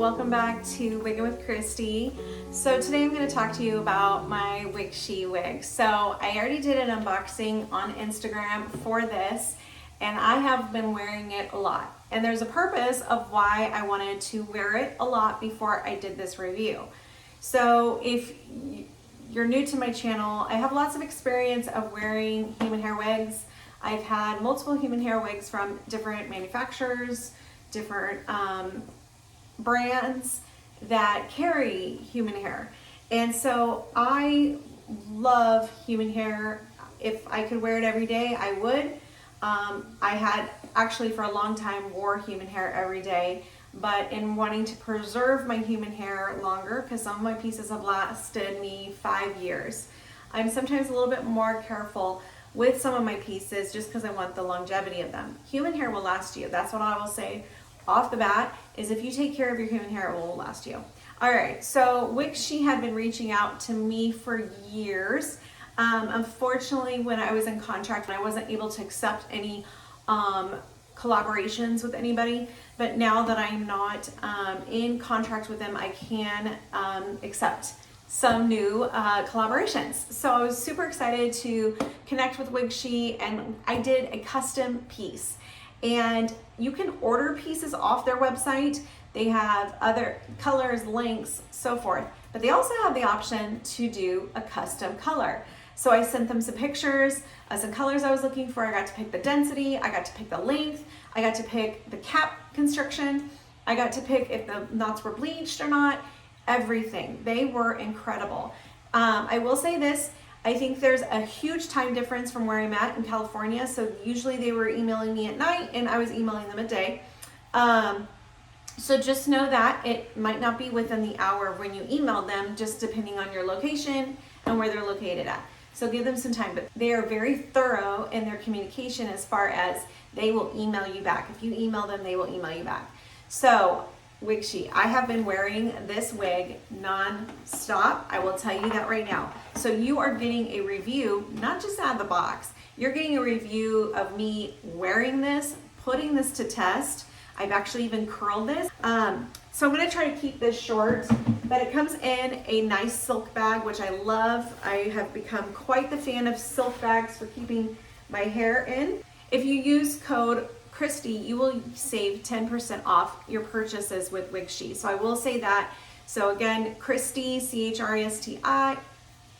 welcome back to Wigging with Christy. So today I'm going to talk to you about my Wig She wig. So I already did an unboxing on Instagram for this, and I have been wearing it a lot. And there's a purpose of why I wanted to wear it a lot before I did this review. So if you're new to my channel, I have lots of experience of wearing human hair wigs. I've had multiple human hair wigs from different manufacturers, different brands that carry human hair. And so I love human hair. If I could wear it every day, I would. I had actually for a long time wore human hair every day, but in wanting to preserve my human hair longer, because some of my pieces have lasted me 5 years, I'm sometimes a little bit more careful with some of my pieces just because I want the longevity of them. Human hair will last you. That's what I will say off the bat, is if you take care of your human hair, it will last you. All right, so Wig She had been reaching out to me for years. Unfortunately, when I was in contract, I wasn't able to accept any collaborations with anybody, but now that I'm not in contract with them, I can accept some new collaborations. So I was super excited to connect with Wig She, and I did a custom piece. And you can order pieces off their website. They have other colors, lengths, so forth, but they also have the option to do a custom color. So I sent them some pictures of some colors I was looking for. I got to pick the density, I got to pick the length, I got to pick the cap construction, I got to pick if the knots were bleached or not, everything. They were incredible. I will say this, I think there's a huge time difference from where I'm at in California. So usually they were emailing me at night and I was emailing them at day. So just know that it might not be within the hour when you email them, just depending on your location and where they're located at. So give them some time, but they are very thorough in their communication as far as they will email you back. If you email them, they will email you back. So Wig She, I have been wearing this wig non-stop. I will tell you that right now. So you are getting a review, not just out of the box. You're getting a review of me wearing this, putting this to test. I've actually even curled this. So I'm gonna try to keep this short, but it comes in a nice silk bag, which I love. I have become quite the fan of silk bags for keeping my hair in. If you use code Christy, you will save 10% off your purchases with Wig She. So I will say that. So again, Christy, C-H-R-I-S-T-I.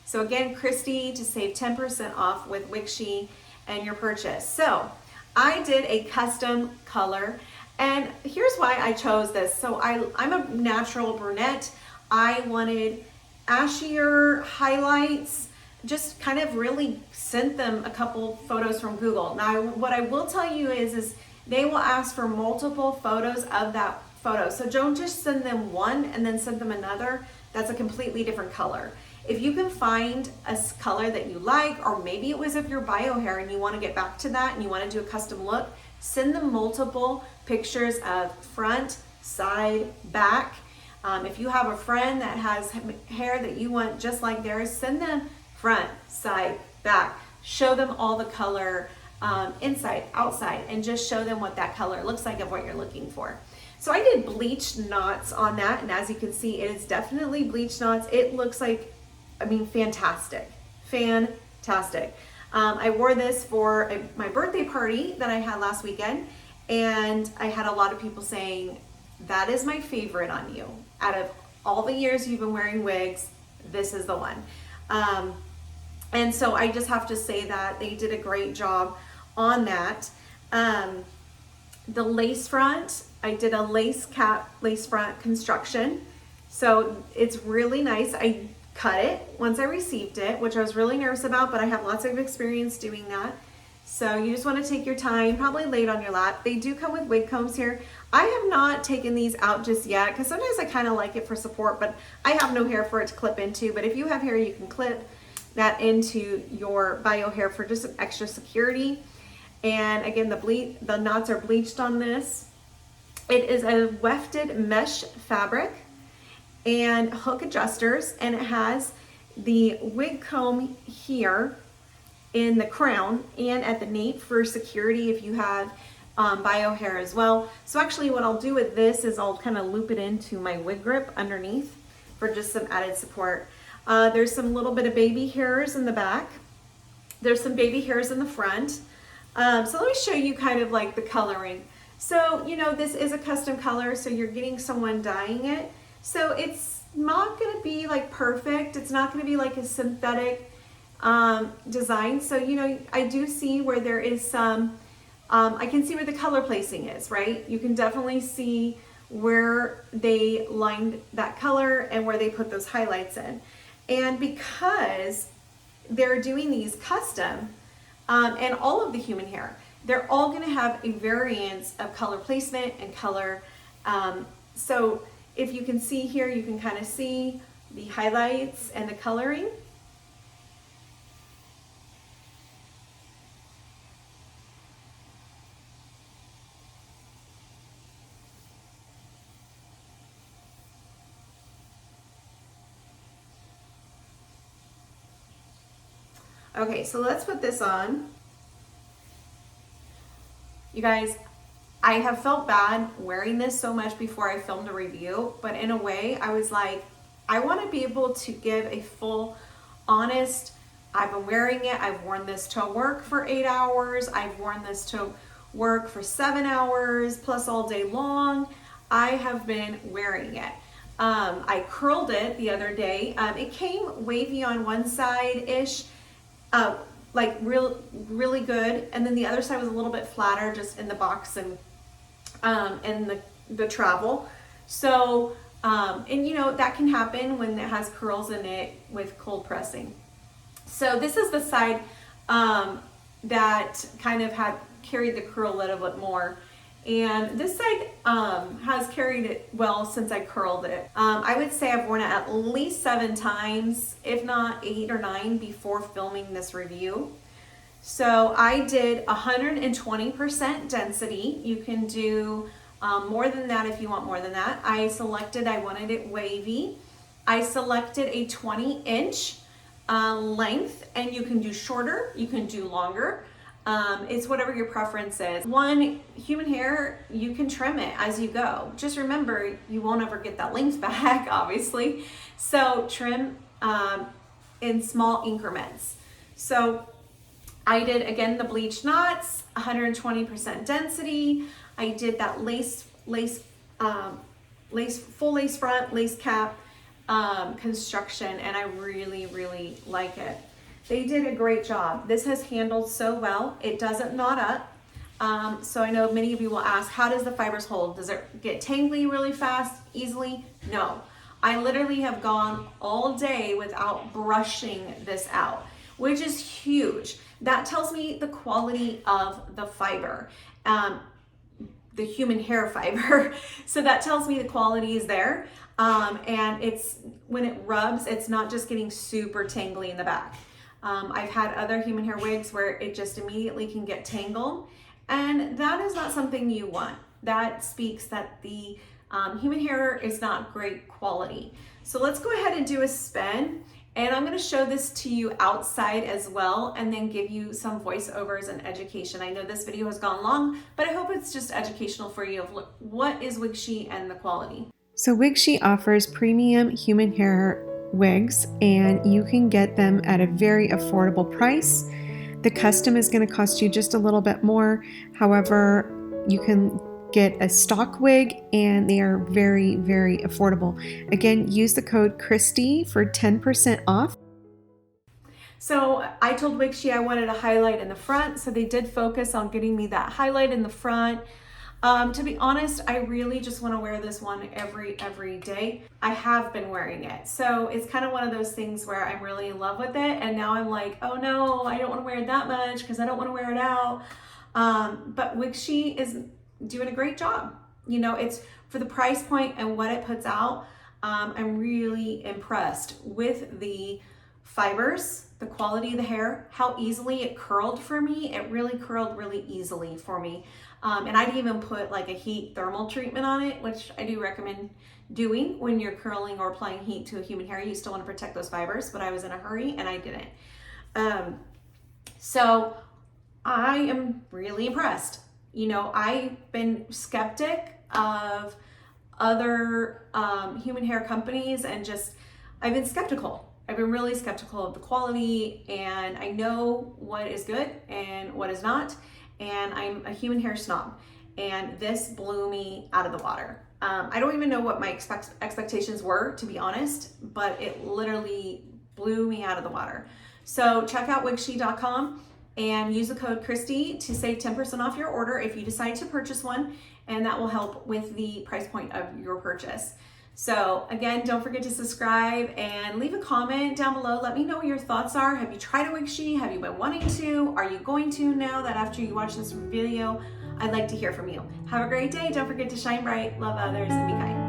So again, Christy, to save 10% off with Wig She and your purchase. So I did a custom color, and here's why I chose this. So I'm a natural brunette. I wanted ashier highlights, just kind of really sent them a couple photos from Google. Now, what I will tell you is they will ask for multiple photos of that photo. So don't just send them one and then send them another. That's a completely different color. If you can find a color that you like, or maybe it was of your bio hair and you want to get back to that and you want to do a custom look, send them multiple pictures of front, side, back. If you have a friend that has hair that you want just like theirs, send them front, side, back. Show them all the color inside, outside, and just show them what that color looks like of what you're looking for. So I did bleached knots on that, and as you can see, it is definitely bleached knots. It looks like, I mean, fantastic, fantastic. I wore this for my birthday party that I had last weekend, and I had a lot of people saying, that is my favorite on you. Out of all the years you've been wearing wigs, this is the one. And so I just have to say that they did a great job on that. The lace front, I did a lace cap, lace front construction. So it's really nice. I cut it once I received it, which I was really nervous about, but I have lots of experience doing that. So you just want to take your time, probably lay it on your lap. They do come with wig combs here. I have not taken these out just yet because sometimes I kind of like it for support, but I have no hair for it to clip into. But if you have hair, you can clip that into your bio hair for just some extra security. And again, the knots are bleached on this. It is a wefted mesh fabric and hook adjusters, and it has the wig comb here in the crown and at the nape for security if you have bio hair as well. So actually what I'll do with this is I'll kind of loop it into my wig grip underneath for just some added support. There's some little bit of baby hairs in the back. There's some baby hairs in the front. So let me show you kind of like the coloring. So, you know, this is a custom color, so you're getting someone dyeing it. So it's not gonna be like perfect. It's not gonna be like a synthetic design. So, you know, I do see where there is some, I can see where the color placing is, right? You can definitely see where they lined that color and where they put those highlights in. And because they're doing these custom, and all of the human hair, they're all going to have a variance of color placement and color. So if you can see here, you can kind of see the highlights and the coloring. Okay, so let's put this on. You guys, I have felt bad wearing this so much before I filmed a review, but in a way I was like, I want to be able to give a full, honest, I've been wearing it, I've worn this to work for 8 hours, I've worn this to work for 7 hours, plus all day long. I have been wearing it. I curled it the other day. It came wavy on one side-ish, like really good, and then the other side was a little bit flatter just in the box and the travel. So and you know that can happen when it has curls in it with cold pressing. So this is the side that kind of had carried the curl a little bit more, and this side has carried it well since I curled it. I would say I've worn it at least 7 times, if not 8 or 9 before filming this review. So I did 120% density. You can do more than that if you want more than that. I wanted it wavy. I selected a 20-inch length, and you can do shorter, you can do longer. It's whatever your preference is. One, human hair, you can trim it as you go. Just remember, you won't ever get that length back, obviously. So trim in small increments. So I did, again, the bleached knots, 120% density. I did that full lace front, lace cap construction, and I really, really like it. They did a great job. This has handled so well. It doesn't knot up. So I know many of you will ask, how does the fibers hold? Does it get tangly really fast, easily? No. I literally have gone all day without brushing this out, which is huge. That tells me the quality of the fiber, the human hair fiber. So that tells me the quality is there. And it's, when it rubs, it's not just getting super tangly in the back. I've had other human hair wigs where it just immediately can get tangled, and that is not something you want. That speaks that the human hair is not great quality. So let's go ahead and do a spin, and I'm going to show this to you outside as well, and then give you some voiceovers and education. I know this video has gone long, but I hope it's just educational for you of what is Wig She and the quality. So Wig She offers premium human hair wigs, and you can get them at a very affordable price. The custom is going to cost you just a little bit more. However, you can get a stock wig, and they are very, very affordable. Again, use the code Christy for 10% off. So I told Wig She I wanted a highlight in the front, so they did focus on getting me that highlight in the front. To be honest, I really just want to wear this one every day. I have been wearing it. So it's kind of one of those things where I'm really in love with it. And now I'm like, oh no, I don't want to wear it that much because I don't want to wear it out. But Wig She is doing a great job. You know, it's for the price point and what it puts out. I'm really impressed with the fibers, the quality of the hair, how easily it curled for me. It really curled really easily for me. And I'd even put like a heat thermal treatment on it, which I do recommend doing when you're curling or applying heat to a human hair. You still want to protect those fibers, but I was in a hurry and I didn't. So I am really impressed. You know, I've been skeptic of other human hair companies, and just I've been skeptical. I've been really skeptical of the quality, and I know what is good and what is not, and I'm a human hair snob, and this blew me out of the water. I don't even know what my expectations were, to be honest, but it literally blew me out of the water. So check out wigshe.com and use the code Christy to save 10% off your order if you decide to purchase one, and that will help with the price point of your purchase. So again, don't forget to subscribe and leave a comment down below. Let me know what your thoughts are. Have you tried a Wig She? Have you been wanting to? Are you going to now that after you watch this video? I'd like to hear from you. Have a great day. Don't forget to shine bright, love others, and be kind.